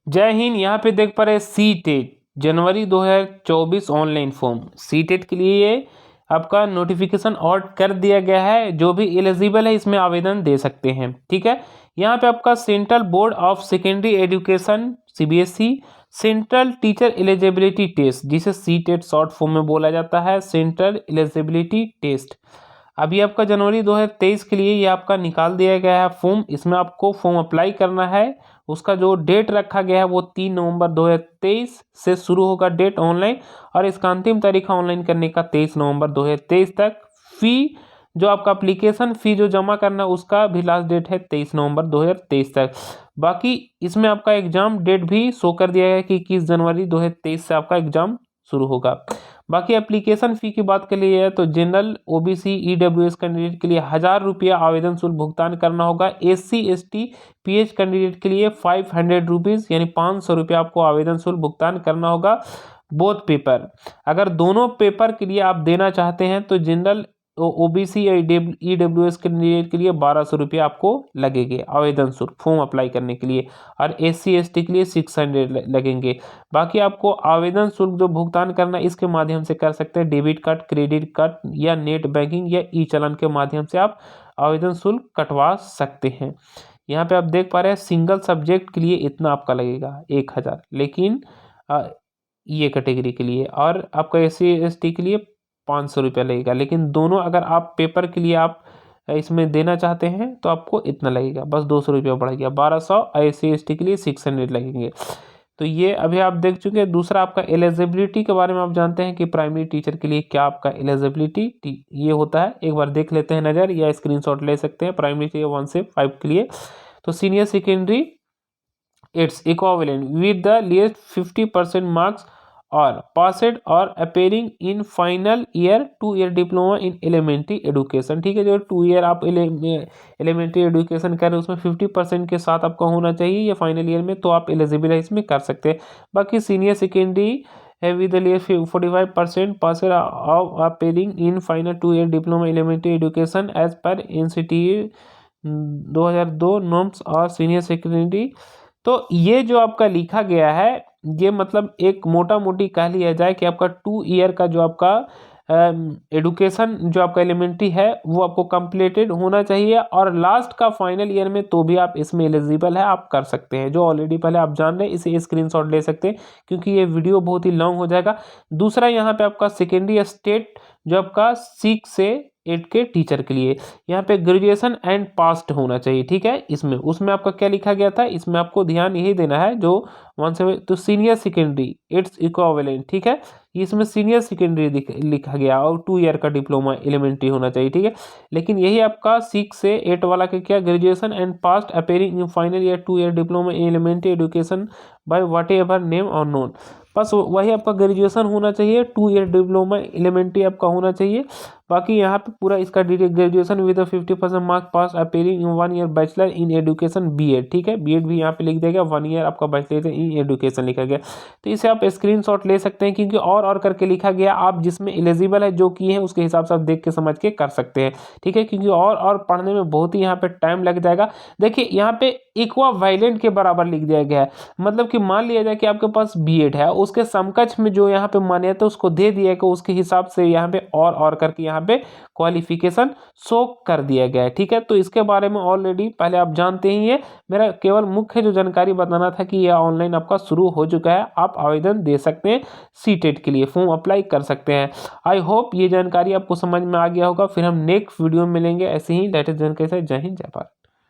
जय हिंद। यहाँ पे देख पा रहे सी टेट जनवरी 2024 ऑनलाइन फॉर्म। सी टेट के लिए आपका नोटिफिकेशन आउट कर दिया गया है। जो भी एलिजिबल है इसमें आवेदन दे सकते हैं। ठीक है, यहाँ पे आपका central board of secondary education CBSE central teacher eligibility test, जिसे सी टेट शॉर्ट फॉर्म में बोला जाता है, सेंट्रल एलिजिबिलिटी टेस्ट। अभी आपका जनवरी 2023 के लिए ये आपका निकाल दिया गया है फॉर्म। इसमें आपको फॉर्म अप्लाई करना है। उसका जो डेट रखा गया है वो 3 नवंबर 2023 से शुरू होगा डेट ऑनलाइन, और इसका अंतिम तारीख ऑनलाइन करने का 23 नवंबर 2023 तक। फी जो आपका एप्लीकेशन फ़ी जो जमा करना उसका भी लास्ट डेट है 23 नवंबर 2023 तक। बाकी इसमें आपका एग्ज़ाम डेट भी शो कर दिया गया है कि 21 जनवरी 2023 से आपका एग्ज़ाम शुरू होगा। बाकी एप्लीकेशन फ़ी की बात के लिए है तो जनरल ओबीसी ईडब्ल्यूएस कैंडिडेट के लिए 1000 रुपया आवेदन शुल्क भुगतान करना होगा। एससी एसटी पीएच कैंडिडेट के लिए 500 रुपीज़ यानी 500 रुपया आपको आवेदन शुल्क भुगतान करना होगा। बोथ पेपर, अगर दोनों पेपर के लिए आप देना चाहते हैं तो जनरल ओबीसी या ईडब्ल्यूएस कैंडिडेट के लिए 1200 रुपया आपको लगेंगे आवेदन शुल्क फॉर्म अप्लाई करने के लिए, और एससी एसटी के लिए 600 लगेंगे। बाकी आपको आवेदन शुल्क जो भुगतान करना है इसके माध्यम से कर सकते हैं, डेबिट कार्ड, क्रेडिट कार्ड या नेट बैंकिंग या ई चालान के माध्यम से आप आवेदन शुल्क कटवा सकते हैं। यहाँ पे आप देख पा रहे हैं सिंगल सब्जेक्ट के लिए इतना आपका लगेगा 1000, लेकिन ये कैटेगरी के लिए, और आपका एससी एसटी के लिए 500 रुपया लगेगा। लेकिन दोनों अगर आप पेपर के लिए आप इसमें देना चाहते हैं तो आपको इतना लगेगा, बस 200 रुपया बढ़ गया 1200, एससी एसटी के लिए 600 लगेंगे। तो ये अभी आप देख चुके हैं। दूसरा आपका एलिजिबिलिटी के बारे में आप जानते हैं कि प्राइमरी टीचर के लिए क्या आपका एलिजिबिलिटी ये होता है, एक बार देख लेते हैं नज़र, या स्क्रीनशॉट ले सकते हैं। प्राइमरी टीचर 1 से 5 के लिए तो senior secondary it's equivalent with the least 50% marks or passed or appearing in final year 2 year diploma in elementary education. ठीक है, जो 2 ईयर आप एलिमेंट्री एजुकेशन कर रहे हैं उसमें 50% के साथ आपका होना चाहिए या फाइनल ईयर में, तो आप एलिजिबल है इसमें कर सकते हैं। बाकी senior secondary with the least 45% passed of appearing in final 2 year diploma elementary education as per NCTE 2002 norms और सीनियर सेकेंडरी। तो ये जो आपका लिखा गया है ये मतलब एक मोटा मोटी कह लिया जाए कि आपका 2 ईयर का जो आपका एडुकेशन जो आपका एलिमेंट्री है वो आपको कंप्लीटेड होना चाहिए, और लास्ट का फाइनल ईयर में तो भी आप इसमें एलिजिबल है, आप कर सकते हैं। जो ऑलरेडी पहले आप जान रहे हैं इसे स्क्रीनशॉट ले सकते हैं क्योंकि ये वीडियो बहुत ही लॉन्ग हो जाएगा। दूसरा यहाँ पे आपका सेकेंडरी स्टेट जो आपका 6 से 8 के टीचर के लिए यहाँ पे ग्रेजुएशन एंड पास्ट होना चाहिए। ठीक है, इसमें उसमें आपका क्या लिखा गया था, इसमें आपको ध्यान यही देना है जो 1 से तो सीनियर सेकेंडरी इट्स इक्विवेलेंट। ठीक है, इसमें सीनियर सेकेंडरी लिखा गया और 2 ईयर का डिप्लोमा एलिमेंट्री होना चाहिए। ठीक है, लेकिन यही आपका 6 से 8 वाला का क्या, graduation and passed appearing in final year 2 year diploma elementary education by whatever name or known. बस वही आपका ग्रेजुएशन होना चाहिए, 2 ईयर डिप्लोमा एलिमेंट्री आपका होना चाहिए। बाकी यहाँ पे पूरा इसका detail graduation with 50% marks pass appearing in 1 year bachelor in education BEd. ठीक है, बीएड भी यहाँ पे लिख देगा, 1 ईयर आपका बैचलर इन एजुकेशन लिखा गया। तो इसे आप स्क्रीनशॉट ले सकते हैं क्योंकि और करके लिखा गया, आप जिसमें एलिजिबल है जो किए हैं उसके हिसाब से आप देख के समझ के कर सकते हैं। ठीक है, क्योंकि और पढ़ने में बहुत ही यहाँ पे टाइम लग जाएगा। देखिए यहाँ पे इक्विवेलेंट के बराबर लिख दिया गया है, मतलब कि मान लिया जाए कि आपके पास बीएड है, उसके समकक्ष में जो यहाँ पे मान्यता उसको दे दिया कि उसके हिसाब से यहाँ पे और करके यहाँ पे क्वालिफिकेशन शो कर दिया गया है। ठीक है, तो इसके बारे में ऑलरेडी पहले आप जानते ही हैं। मेरा केवल मुख्य जो जानकारी बताना था कि यह ऑनलाइन आपका शुरू हो चुका है, आप आवेदन दे सकते हैं, सीटेट के लिए फॉर्म अप्लाई कर सकते हैं। आई होप ये जानकारी आपको समझ में आ गया होगा। फिर हम नेक्स्ट वीडियो में मिलेंगे ऐसे ही लेटेस्ट जानकारी से। जय हिंद, जय भारत।